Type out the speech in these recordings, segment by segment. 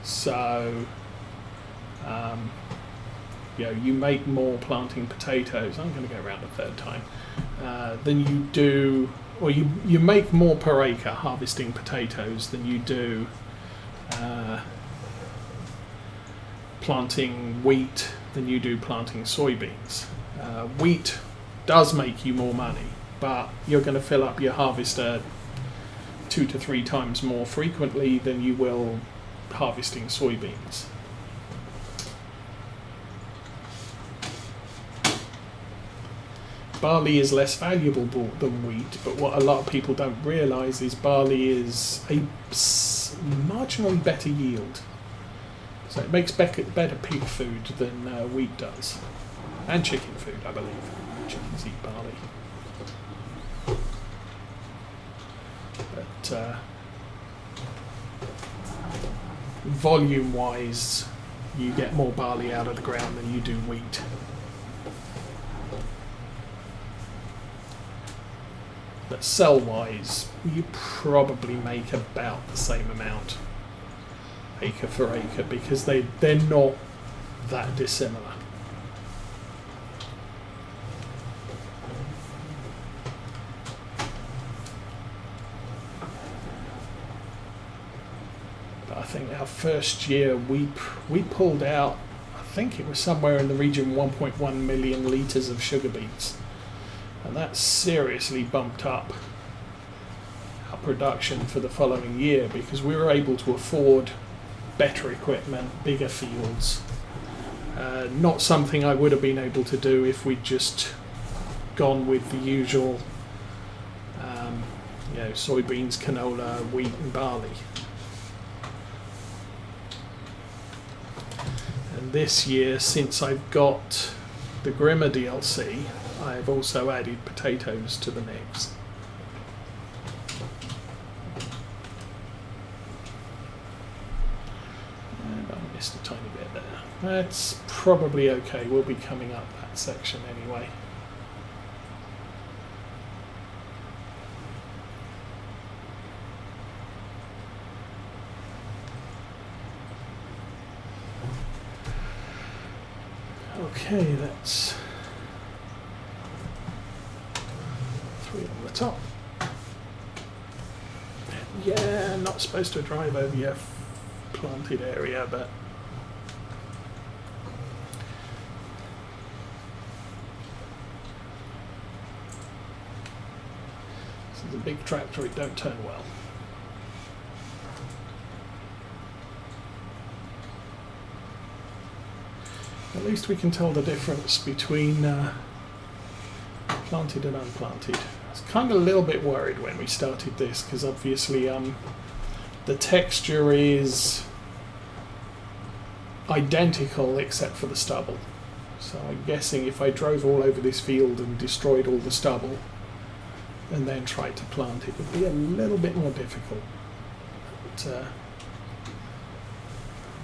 So you know, you make more planting potatoes. I'm going to go around a third time than you do, or you make more per acre harvesting potatoes than you do planting wheat than you do planting soybeans. Wheat does make you more money, but you're going to fill up your harvester 2 to 3 times more frequently than you will harvesting soybeans. Barley is less valuable than wheat, but what a lot of people don't realise is barley is a marginally better yield. So it makes better pig food than wheat does. And chicken food, I believe. Chickens eat barley. But volume-wise, you get more barley out of the ground than you do wheat. But sell-wise, you probably make about the same amount acre for acre, because they're not that dissimilar. But I think our first year we pulled out, I think it was somewhere in the region 1.1 million litres of sugar beets. And that seriously bumped up our production for the following year, because we were able to afford better equipment, bigger fields. Not something I would have been able to do if we'd just gone with the usual you know, soybeans, canola, wheat and barley. And this year, since I've got the Grimmer DLC, I've also added potatoes to the mix. And I missed a tiny bit there. That's probably okay, we'll be coming up that section anyway. Okay, that's 3 on the top. Yeah, not supposed to drive over your planted area, but this is a big tractor, it don't turn well. At least we can tell the difference between planted and unplanted. I was kind of a little bit worried when we started this, because obviously the texture is identical except for the stubble. So I'm guessing if I drove all over this field and destroyed all the stubble and then tried to plant, it would be a little bit more difficult. But,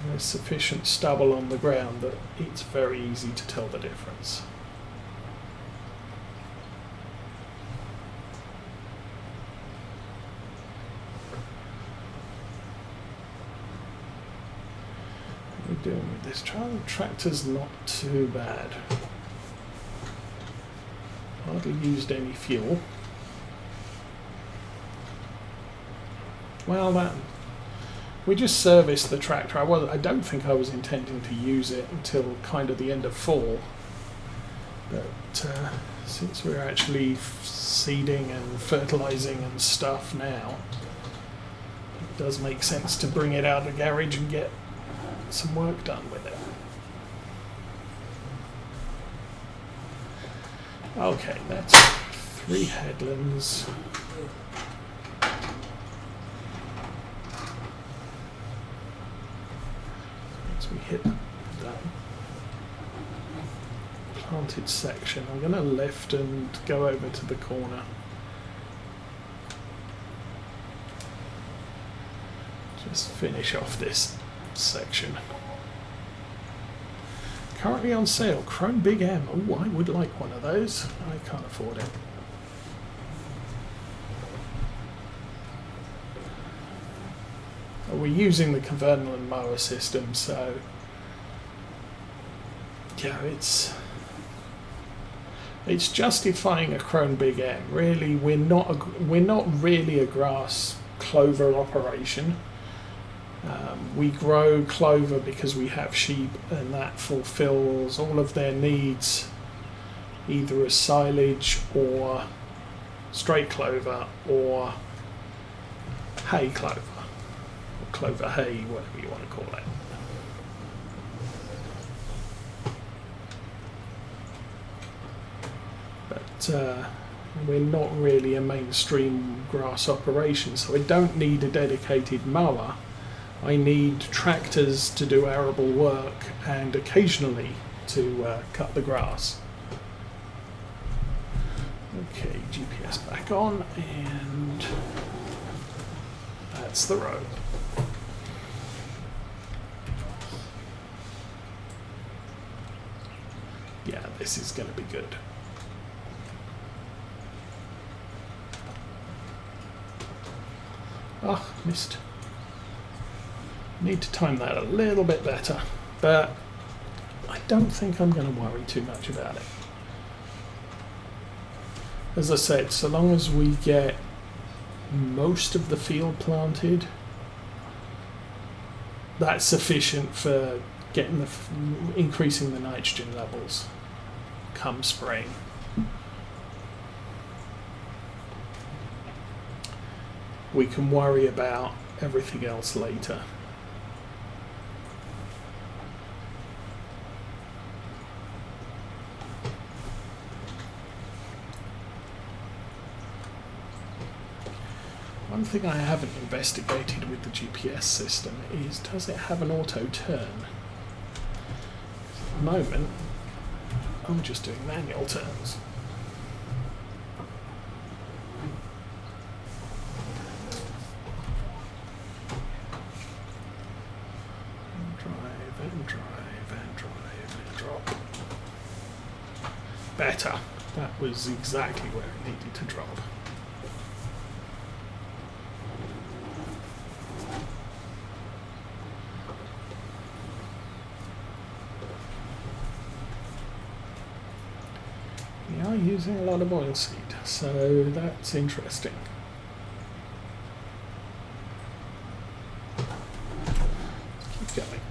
there's sufficient stubble on the ground that it's very easy to tell the difference. What are we doing with this tractor's not too bad. Hardly used any fuel. Well, that we just serviced the tractor. I don't think I was intending to use it until kind of the end of fall. But since we're actually seeding and fertilizing and stuff now, it does make sense to bring it out of the garage and get some work done with it. Okay, that's 3 headlands. We hit that planted section. I'm going to lift and go over to the corner. Just finish off this section. Currently on sale, Chrome Big M. Oh, I would like one of those. I can't afford it. We're using the Convertland mower system, so yeah, it's justifying a Krone Big M. Really, we're not really a grass clover operation. We grow clover because we have sheep, and that fulfills all of their needs, either as silage or straight clover or hay clover, or clover hay, whatever you want to call it. But we're not really a mainstream grass operation, so I don't need a dedicated mower. I need tractors to do arable work and occasionally to cut the grass. Okay, GPS back on, and that's the road. Yeah, this is going to be good. Oh, missed. Need to time that a little bit better, but I don't think I'm going to worry too much about it. As I said, so long as we get most of the field planted, that's sufficient for getting increasing the nitrogen levels come spring. We can worry about everything else later. One thing I haven't investigated with the GPS system is, does it have an auto turn? At the moment, I'm just doing manual turns. And drive and drop. Better. That was exactly where it needed to drop. We are using a lot of oilseed, so that's interesting. Keep going.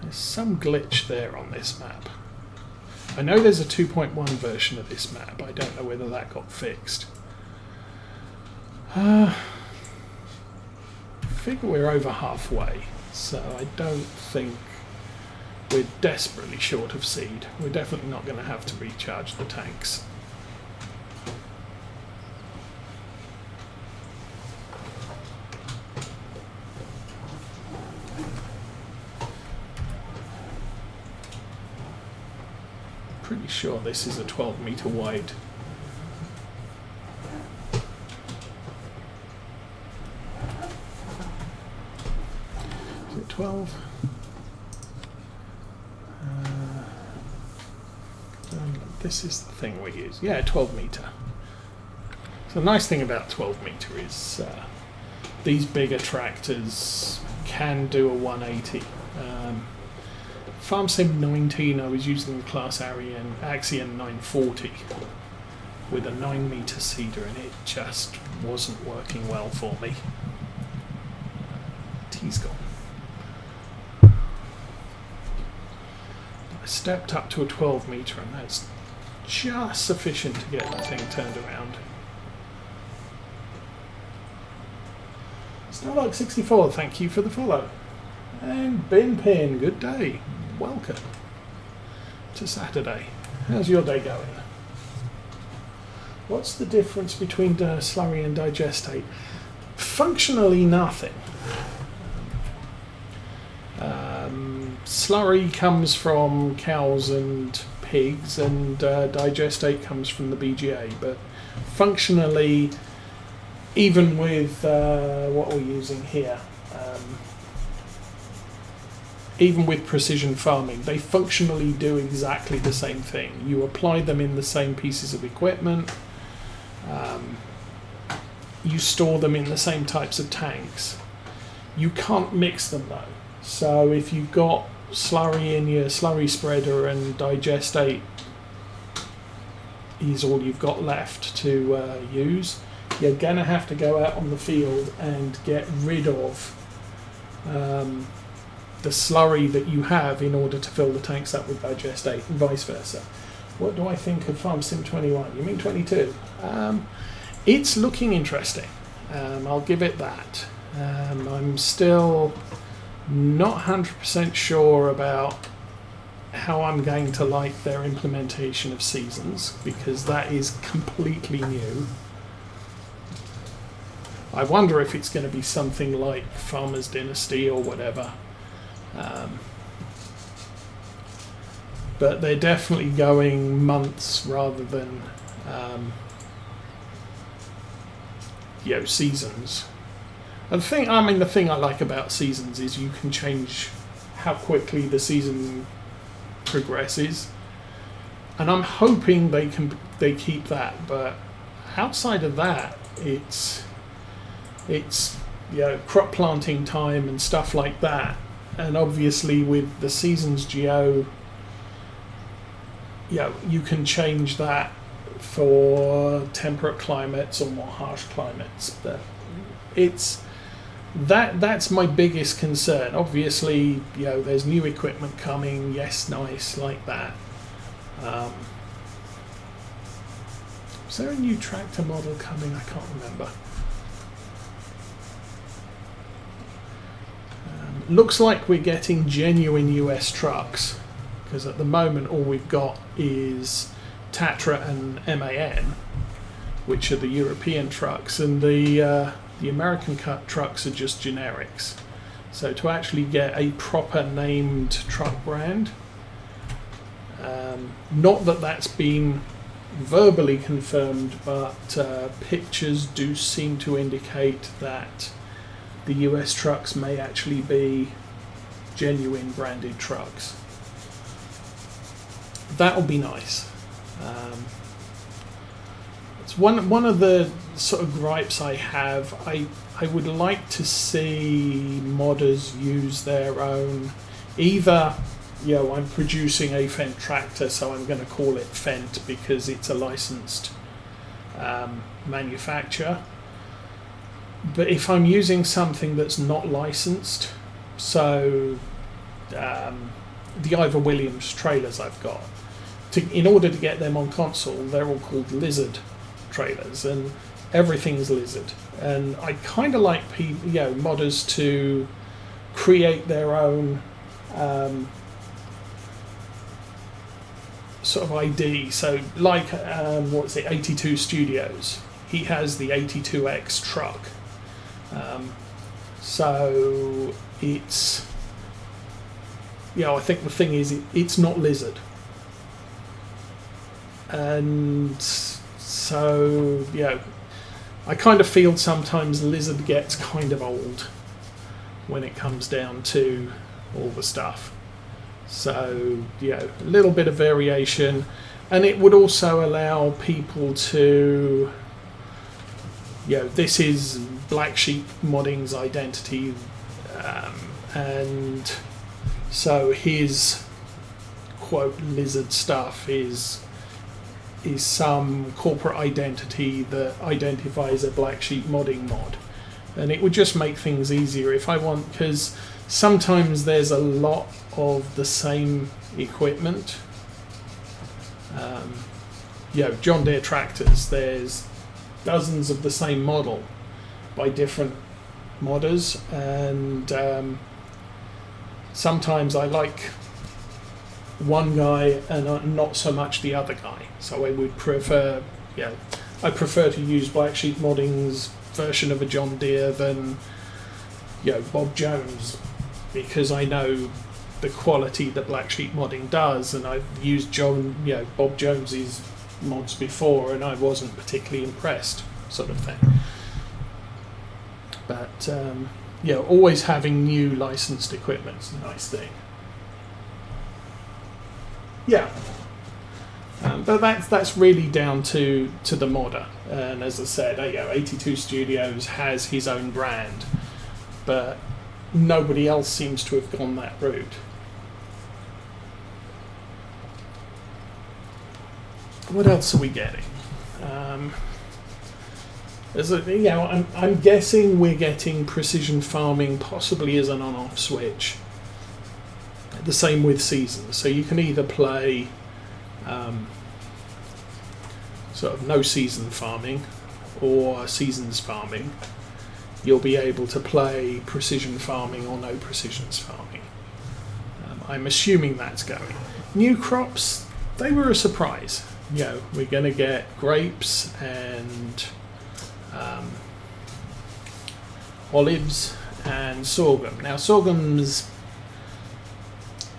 There's some glitch there on this map. I know there's a 2.1 version of this map. I don't know whether that got fixed. I figure we're over halfway, so I don't think we're desperately short of seed. We're definitely not going to have to recharge the tanks. Pretty sure this is a 12-meter wide. Is it 12? This is the thing we use. Yeah, 12 meter. So the nice thing about 12 meter is these bigger tractors can do a 180. Farm Sim 19, I was using the class Axion 940 with a 9 meter seeder, and it just wasn't working well for me. T's gone. I stepped up to a 12 meter, and that's just sufficient to get the thing turned around. Snowlog64, thank you for the follow. And Bin Pin, good day. Welcome to Saturday. How's your day going? What's the difference between slurry and digestate? Functionally nothing. Slurry comes from cows and pigs, and digestate comes from the BGA, but functionally, even with what we're using here, even with precision farming, they functionally do exactly the same thing. You apply them in the same pieces of equipment. you store them in the same types of tanks. You can't mix them though. So if you've got slurry in your slurry spreader and digestate is all you've got left to use, you're going to have to go out on the field and get rid of the slurry that you have in order to fill the tanks up with digestate, and vice versa. What do I think of Farm Sim 21? You mean 22? It's looking interesting. I'll give it that. I'm still not 100% sure about how I'm going to like their implementation of seasons, because that is completely new. I wonder if it's going to be something like Farmer's Dynasty or whatever. But they're definitely going months rather than seasons. And the thing I like about seasons is you can change how quickly the season progresses, and I'm hoping they keep that. But outside of that, it's crop planting time and stuff like that. And obviously with the seasons geo, you can change that for temperate climates or more harsh climates. But that's my biggest concern. Obviously, there's new equipment coming. Yes, nice, like that. Is there a new tractor model coming? I can't remember. Looks like we're getting genuine US trucks, because at the moment all we've got is Tatra and MAN, which are the European trucks, and the American cut trucks are just generics. So to actually get a proper named truck brand, not that that's been verbally confirmed, but pictures do seem to indicate that the US trucks may actually be genuine branded trucks. That'll be nice. It's one of the sort of gripes I have. I would like to see modders use their own, either I'm producing a Fendt tractor, so I'm going to call it Fendt because it's a licensed manufacturer. But if I'm using something that's not licensed, so the Ivor Williams trailers I've got, in order to get them on console, they're all called Lizard trailers, and everything's Lizard. And I kind of like modders to create their own sort of ID. So like 82 Studios, he has the 82X truck. So it's I think the thing is it's not Lizard, and so I kind of feel sometimes Lizard gets kind of old when it comes down to all the stuff. So a little bit of variation, and it would also allow people to this is Black Sheep Modding's identity, and so his quote Lizard stuff is some corporate identity that identifies a Black Sheep Modding mod, and it would just make things easier if I want, because sometimes there's a lot of the same equipment. John Deere tractors, there's dozens of the same model by different modders, and sometimes I like one guy and not so much the other guy. So I would prefer, I prefer to use Black Sheep Modding's version of a John Deere than, Bob Jones, because I know the quality that Black Sheep Modding does, and I've used Bob Jones's mods before, and I wasn't particularly impressed, sort of thing. But always having new licensed equipment is a nice thing. But that's really down to the modder. And as I said, 82 Studios has his own brand, but nobody else seems to have gone that route. What else are we getting? I'm guessing we're getting precision farming possibly as an on-off switch. The same with seasons. So you can either play sort of no season farming or seasons farming. You'll be able to play precision farming or no precisions farming. I'm assuming that's going. New crops, they were a surprise. We're going to get grapes and olives and sorghum. Now sorghum's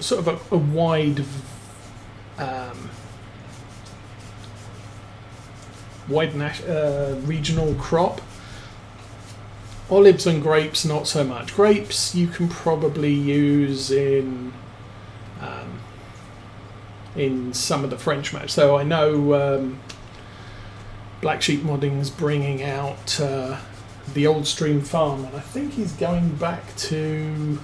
sort of a wide regional crop. Olives and grapes not so much. Grapes you can probably use in some of the French maps. So I know Black Sheep Modding's bringing out the Old Stream Farm, and I think he's going back to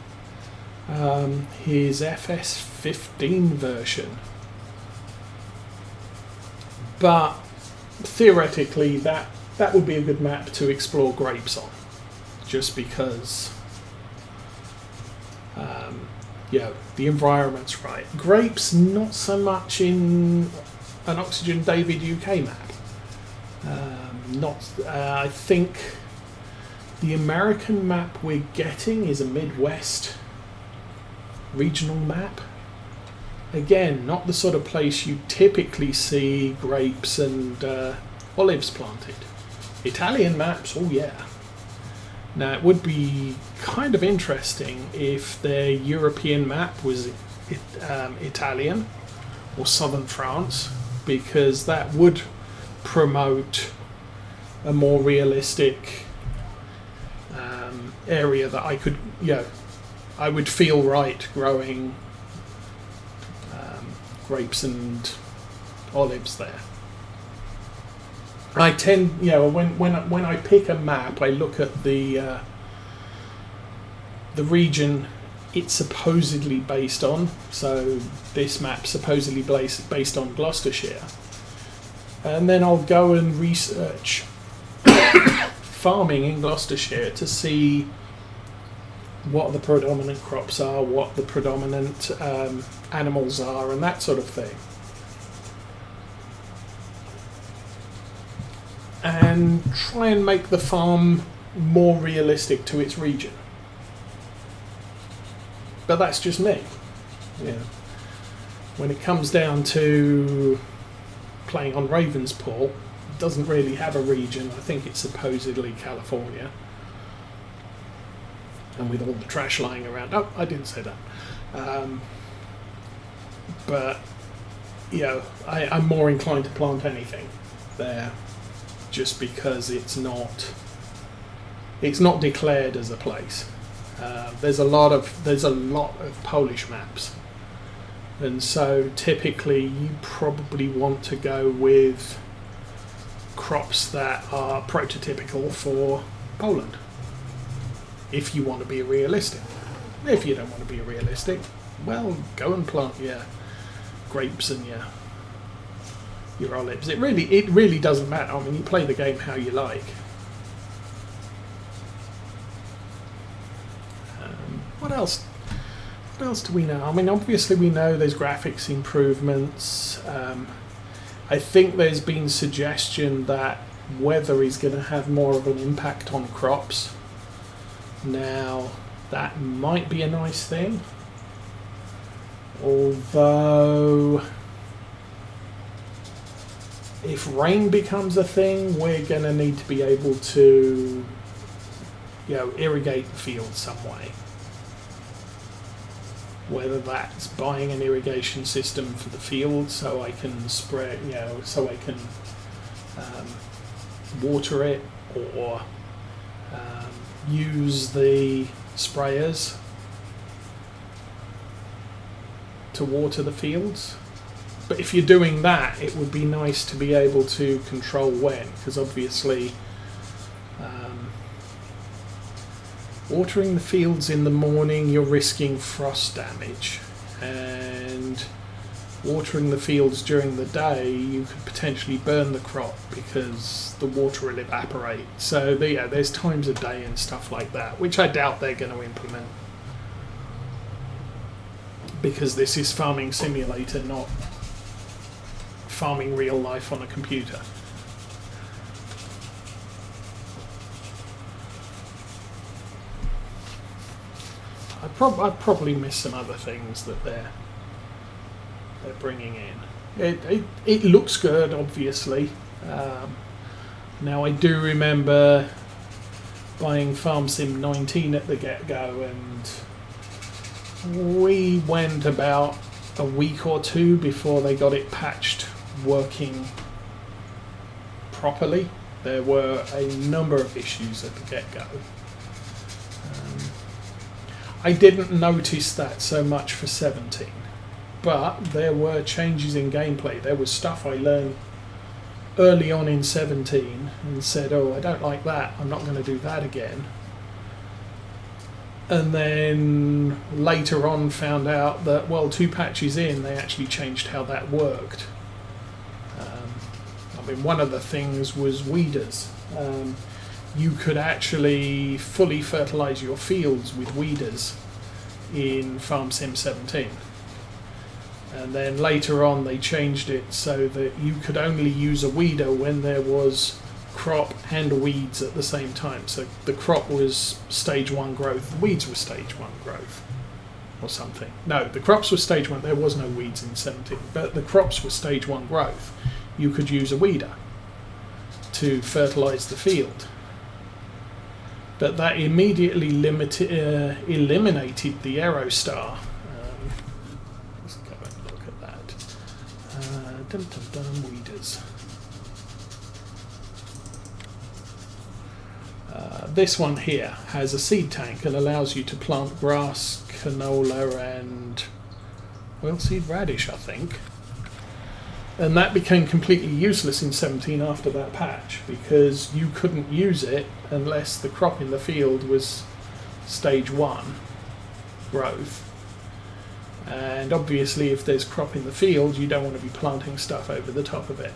his FS19 version. But theoretically, that would be a good map to explore grapes on, just because the environment's right. Grapes, not so much in an Oxygen David UK map. I think the American map we're getting is a Midwest regional map. Again, not the sort of place you typically see grapes and olives planted. Italian maps, oh yeah. Now it would be kind of interesting if their European map was Italian or southern France, because that would promote a more realistic area that I would feel right growing grapes and olives there. I tend, when I pick a map, I look at the region it's supposedly based on. So this map supposedly based on Gloucestershire, and then I'll go and research farming in Gloucestershire to see what the predominant crops are, what the predominant animals are, and that sort of thing. And try and make the farm more realistic to its region. But that's just me. When it comes down to playing on Ravenspaw, it doesn't really have a region. I think it's supposedly California. And with all the trash lying around. Oh, I didn't say that. But I'm more inclined to plant anything there, just because it's not declared as a place. There's a lot of Polish maps, and so typically you probably want to go with crops that are prototypical for Poland if you want to be realistic. If you don't want to be realistic, well, go and plant your grapes and your olives. It really doesn't matter. I mean, you play the game how you like. What else? What else do we know? I mean, obviously we know there's graphics improvements. I think there's been suggestion that weather is going to have more of an impact on crops. Now, that might be a nice thing. Although, if rain becomes a thing, we're going to need to be able to, irrigate the field some way. Whether that's buying an irrigation system for the field so I can spray, so I can water it, or use the sprayers to water the fields. But if you're doing that, it would be nice to be able to control when, because obviously watering the fields in the morning, you're risking frost damage, and watering the fields during the day, you could potentially burn the crop because the water will evaporate. So yeah, there's times of day and stuff like that, which I doubt they're going to implement, because this is Farming Simulator, not farming real life on a computer. I'd probably miss some other things that they're bringing in. It looks good, obviously. Now I do remember buying FS19 at the get-go, and we went about a week or two before they got it patched working properly. There were a number of issues at the get-go. I didn't notice that so much for 17, but there were changes in gameplay. There was stuff I learned early on in 17 and said, oh, I don't like that, I'm not going to do that again. And then later on found out that, well, 2 patches in, they actually changed how that worked. I mean, one of the things was weeders. You could actually fully fertilize your fields with weeders in Farm Sim 17. And then later on they changed it so that you could only use a weeder when there was crop and weeds at the same time. So the crop was stage 1 growth, the weeds were stage 1 growth or something. No, the crops were stage 1, there was no weeds in 17, but the crops were stage 1 growth. You could use a weeder to fertilize the field. But that immediately eliminated the arrow star. Let's go and look at that. Weeders. This one here has a seed tank and allows you to plant grass, canola and oilseed radish, I think. And that became completely useless in 17 after that patch, because you couldn't use it unless the crop in the field was stage 1 growth. And obviously if there's crop in the field, you don't want to be planting stuff over the top of it.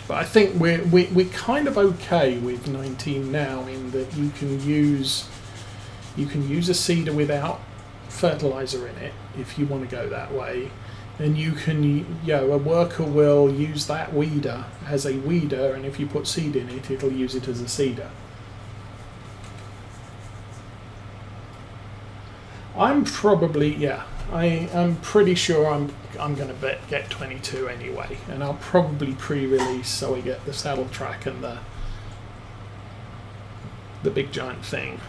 But I think we're kind of okay with 19 now, in that you can use a seeder without fertilizer in it if you want to go that way, and you can, a worker will use that weeder as a weeder, and if you put seed in it, it'll use it as a seeder. I'm probably, I'm pretty sure I'm going to get 22 anyway, and I'll probably pre-release so we get the saddle track and the big giant thing.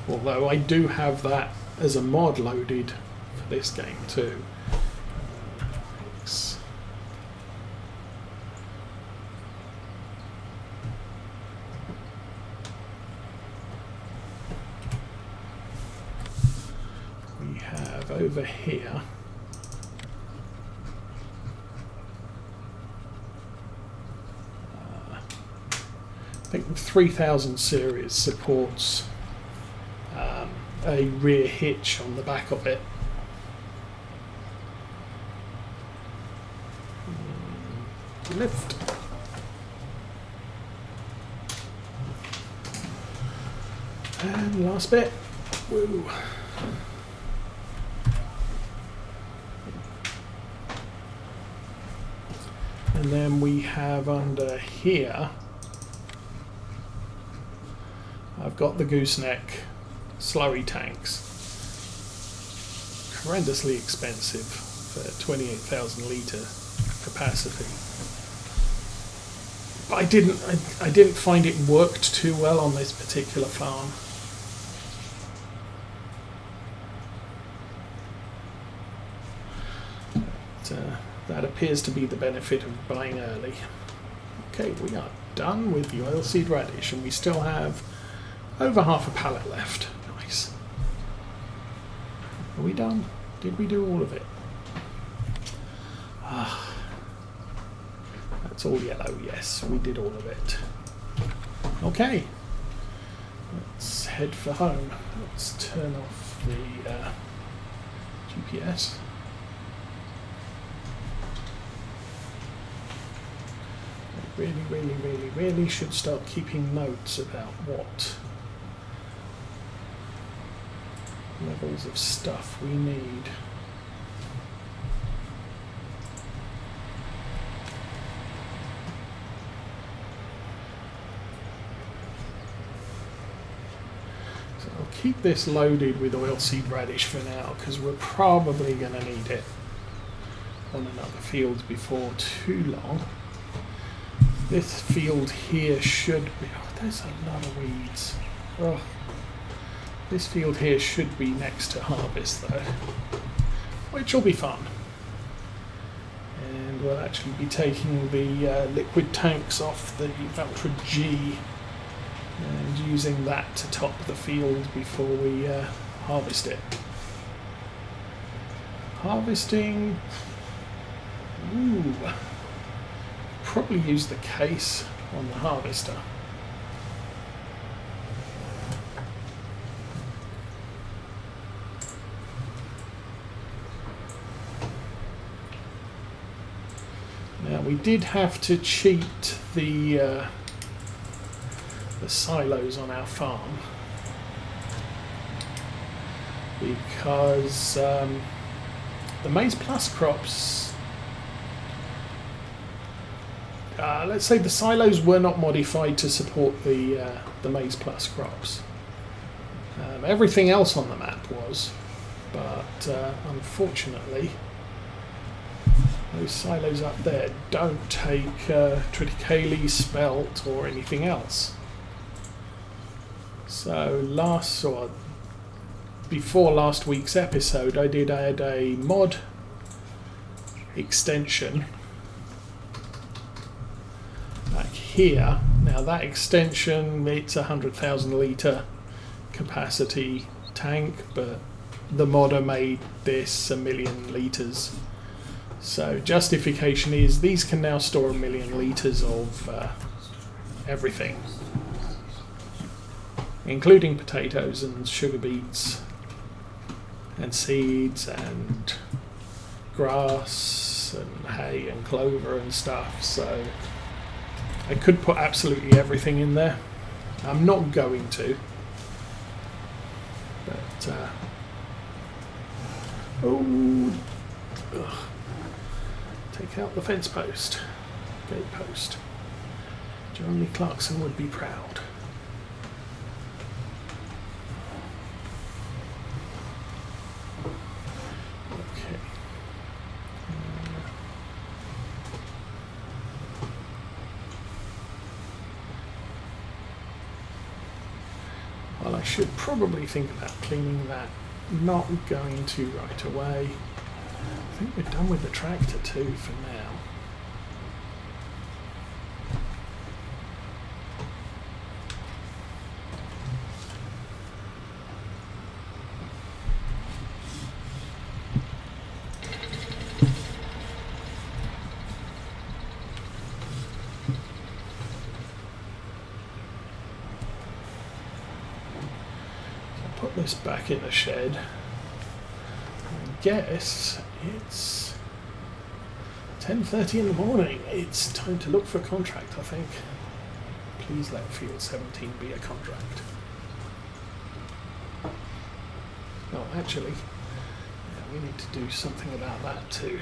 Although I do have that as a mod loaded for this game too. We have over here I think the 3000 series supports a rear hitch on the back of it. Lift. And last bit. Woo. And then we have under here, I've got the gooseneck slurry tanks, horrendously expensive for 28,000 litre capacity. But I didn't find it worked too well on this particular farm. But, that appears to be the benefit of buying early. Okay, we are done with the oilseed radish, and we still have over half a pallet left. Nice. Are we done? Did we do all of it? Ah, that's all yellow. Yes, we did all of it. Okay, let's head for home. Let's turn off the GPS. Really should start keeping notes about what levels of stuff we need. So I'll keep this loaded with oilseed radish for now, because we're probably going to need it on another field before too long. This field here should be... Oh, there's a lot of weeds. Oh. This field here should be next to harvest though, which will be fun. And we'll actually be taking the liquid tanks off the Valtra G and using that to top the field before we harvest it. Harvesting... Ooh. Probably use the case on the harvester. Now we did have to cheat the silos on our farm because the maize plus crops, let's say the silos were not modified to support the maize plus crops. Everything else on the map was, but unfortunately those silos up there don't take triticale, spelt or anything else. So before last week's episode I did add a mod extension back here. Now that extension, it's a 100,000 litre capacity tank, but the modder made this 1,000,000 litres. So justification is these can now store 1,000,000 litres of everything, including potatoes and sugar beets and seeds and grass and hay and clover and stuff. So I could put absolutely everything in there. I'm not going to, but take out the fence post, gate post. John Lee Clarkson would be proud. Okay. Well, I should probably think about cleaning that. Not going to right away. I think we're done with the tractor too for now. Put this back in the shed. I guess it's 10:30 in the morning. It's time to look for a contract, I think. Please let Field 17 be a contract. No, actually, yeah, we need to do something about that too.